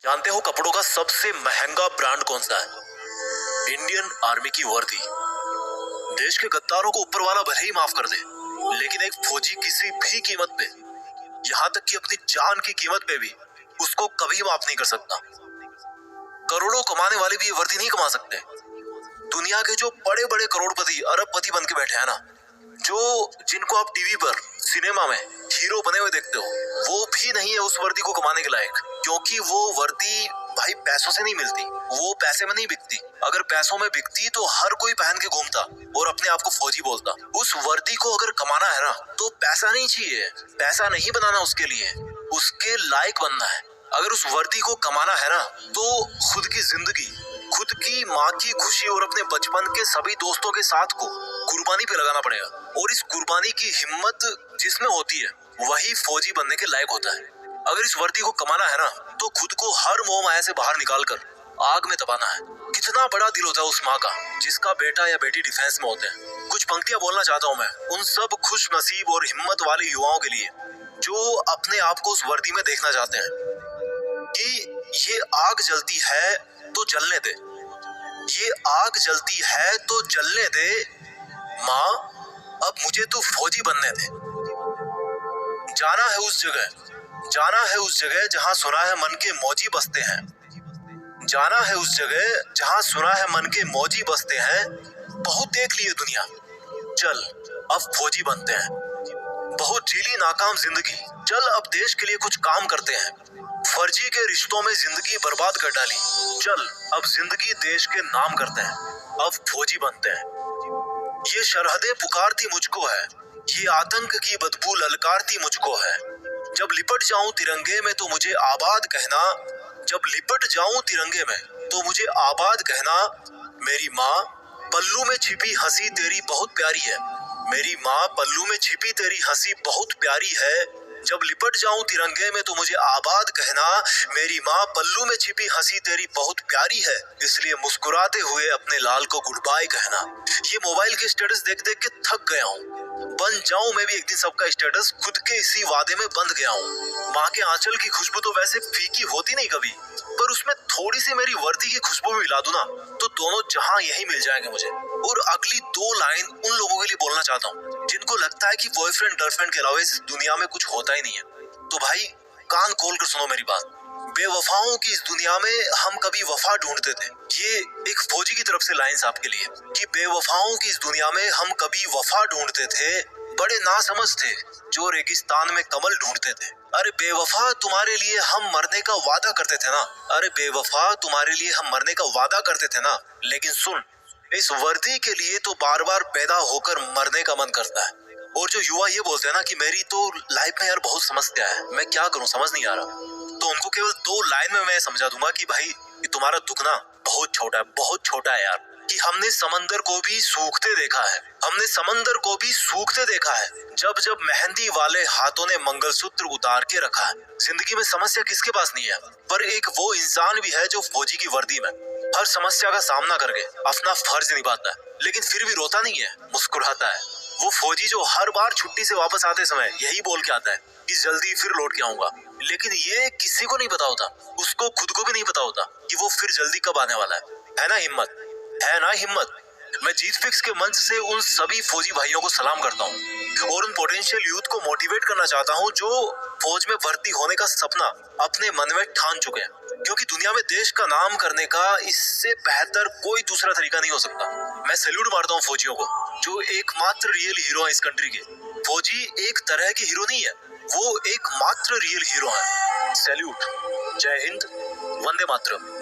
जानते हो कपड़ों का सबसे महंगा ब्रांड कौन सा है? इंडियन आर्मी की वर्दी। देश के गद्दारों को ऊपर वाला भले ही माफ कर दे, लेकिन एक फौजी किसी भी कीमत पे, यहाँ तक कि अपनी जान की कीमत पे भी उसको कभी माफ नहीं कर सकता। करोड़ों कमाने वाले भी ये वर्दी नहीं कमा सकते। दुनिया के जो बड़े बड़े करोड़पति अरबपति बन के बैठे हैं ना, जिनको आप टीवी पर सिनेमा में हीरो बने हुए देखते हो, वो भी नहीं है उस वर्दी को कमाने के लायक। क्योंकि वो वर्दी भाई पैसों से नहीं मिलती, वो पैसे में नहीं बिकती। अगर पैसों में बिकती तो हर कोई पहन के घूमता और अपने आप को फौजी बोलता। उस वर्दी को अगर कमाना है ना, तो पैसा नहीं चाहिए, पैसा नहीं बनाना उसके लिए, उसके लायक बनना है। अगर उस वर्दी को कमाना है ना, तो खुद की जिंदगी, खुद की माँ की खुशी और अपने बचपन के सभी दोस्तों के साथ को कुर्बानी पे लगाना पड़ेगा। और इस कुर्बानी की हिम्मत जिसमें होती है, वही फौजी बनने के लायक होता है। अगर इस वर्दी को कमाना है ना, तो खुद को हर मोह माया से बाहर निकाल कर आग में दबाना है। कितना बड़ा दिल होता है उस माँ का जिसका बेटा या बेटी डिफेंस में होते हैं। कुछ पंक्तियां बोलना चाहता हूँ मैं उन सब खुश नसीब और हिम्मत वाले युवाओं के लिए जो अपने आप को उस वर्दी में देखना चाहते हैं कि ये आग जलती है तो जलने दे, ये आग जलती है तो जलने दे माँ, अब मुझे तो फौजी बनने दे। जाना है उस जगह, जाना है उस जगह जहाँ सुना है मन के मौजी बसते हैं। जाना है उस जगह जहाँ सुना है मन के मौजी बसते हैं। बहुत देख लिए दुनिया, चल अब फौजी बनते हैं। बहुत झीली नाकाम जिंदगी, चल अब देश के लिए कुछ काम करते हैं। फर्जी के रिश्तों में जिंदगी बर्बाद कर डाली, चल अब जिंदगी देश के नाम करते हैं। अब फौजी बनते हैं। ये सरहदें पुकारती मुझको है, ये आतंक की बदबू ललकारती मुझको है। जब लिपट जाऊं तिरंगे में तो मुझे आबाद कहना, जब लिपट जाऊं तिरंगे में तो मुझे आबाद कहना। मेरी माँ पल्लू में छिपी हंसी तेरी बहुत प्यारी है, मेरी माँ पल्लू में छिपी तेरी हंसी बहुत प्यारी है। जब लिपट जाऊं तिरंगे में तो मुझे आबाद कहना, मेरी माँ पल्लू में छिपी हंसी तेरी बहुत प्यारी है, इसलिए मुस्कुराते हुए अपने लाल को गुड बाय कहना। ये मोबाइल के स्टेटस देख देख के थक गया हूँ, बन जाऊं मैं भी एक दिन सबका स्टेटस, खुद के इसी वादे में बंध गया हूँ। माँ के आंचल की खुशबू तो वैसे फीकी होती नहीं कभी, पर उसमें थोड़ी सी मेरी वर्दी की खुशबू भी मिला दूं ना, तो दोनों जहां यही मिल जाएंगे मुझे। और अगली दो लाइन उन लोगों के लिए बोलना चाहता हूँ जिनको लगता है कि बॉयफ्रेंड गर्लफ्रेंड के अलावा इस दुनिया में कुछ होता ही नहीं है। तो भाई कान खोल कर सुनो मेरी बात। बेवफाओं की इस दुनिया में हम कभी वफा ढूंढते थे। ये एक फौजी की तरफ से लाइंस आपके लिए कि बेवफाओं की इस दुनिया में हम कभी वफा ढूंढते थे, बड़े नासमझ थे जो रेगिस्तान में कमल ढूंढते थे। अरे बेवफा तुम्हारे लिए हम मरने का वादा करते थे ना, अरे बेवफा तुम्हारे लिए हम मरने का वादा करते थे ना, लेकिन सुन, इस वर्दी के लिए तो बार बार पैदा होकर मरने का मन करता है। और जो युवा ये बोलते हैं ना कि मेरी तो लाइफ में यार बहुत समस्या है, मैं क्या करूं समझ नहीं आ रहा, तो उनको केवल दो लाइन में मैं समझा दूंगा कि भाई ये तुम्हारा दुख ना बहुत छोटा है, बहुत छोटा है यार। कि हमने समंदर को भी सूखते देखा है, हमने समंदर को भी सूखते देखा है, जब जब मेहंदी वाले हाथों ने मंगलसूत्र उतार के रखा है। जिंदगी में समस्या किसके पास नहीं है, पर एक वो इंसान भी है जो फौजी की वर्दी में हर समस्या का सामना करके अपना फर्ज निभाता है, लेकिन फिर भी रोता नहीं है, मुस्कुराता है। वो फौजी जो हर बार छुट्टी से वापस आते समय यही बोल के आता है कि जल्दी फिर लौट के आऊंगा, लेकिन ये किसी को नहीं पता होता, उसको खुद को भी नहीं पता होता कि वो फिर जल्दी कब आने वाला है ना हिम्मत, है ना हिम्मत। मैं जीत फिक्स के मंच से उन सभी फौजी भाइयों को सलाम करता हूँ और उन पोटेंशियल यूथ को मोटिवेट करना चाहता हूँ जो फौज में भर्ती होने का सपना अपने मन में ठान चुके हैं। क्योंकि दुनिया में देश का नाम करने का इससे बेहतर कोई दूसरा तरीका नहीं हो सकता। मैं सैल्यूट मारता हूँ फौजियों को जो एकमात्र रियल हीरो है इस कंट्री के। फौजी एक तरह के हीरो नहीं है, वो एकमात्र रियल हीरो है। सैल्यूट, जय हिंद, वंदे मातरम।